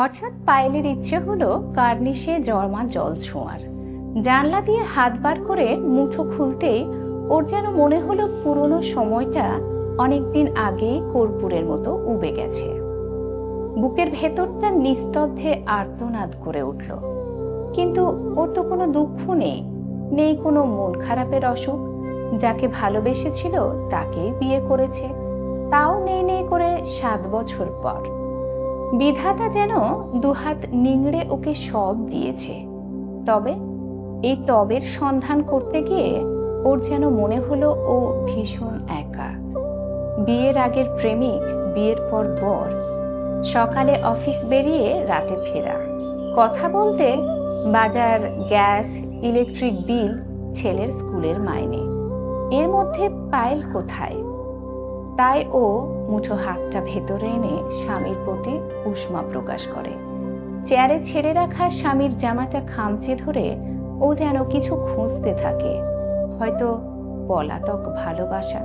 হঠাৎ পায়েলের ইচ্ছে হলো কার্নিশে জমা জল ছোঁয়ার। জানলা দিয়ে হাত বার করে মুঠো খুলতেই ওর যেন মনে হলো পুরনো সময়টা অনেকদিন আগেই কর্পূরের মতো উবে গেছে। বুকের ভেতরটা নিস্তব্ধে আর্তনাদ করে উঠল। কিন্তু ওর তো কোনো দুঃখ নেই, নেই কোনো মন খারাপের অসুখ। যাকে ভালোবেসেছিল তাকেই বিয়ে করেছে, তাও নেই নেই করে 7 বছর পর। বিধাতা যেন দুহাত নিংড়ে ওকে সব দিয়েছে। তবে এই তবের সন্ধান করতে গিয়ে ওর যেন মনে হলো ও ভীষণ একা। বিয়ের আগের প্রেমিক, বিয়ের পর বর, সকালে অফিস বেরিয়ে রাতে ফেরা, কথা বলতে বাজার, গ্যাস, ইলেকট্রিক বিল, ছেলের স্কুলের মাইনে। এর মধ্যে পায়েল কোথায়? তাই ও মুঠো হাতটা ভেতরে এনে স্বামীর প্রতি উষ্মা প্রকাশ করে। চেয়ারে ছেড়ে রাখা স্বামীর জামাটা খামচে ধরে ও যেন কিছু খুঁজতে থাকে, হয়তো পলাতক ভালোবাসা।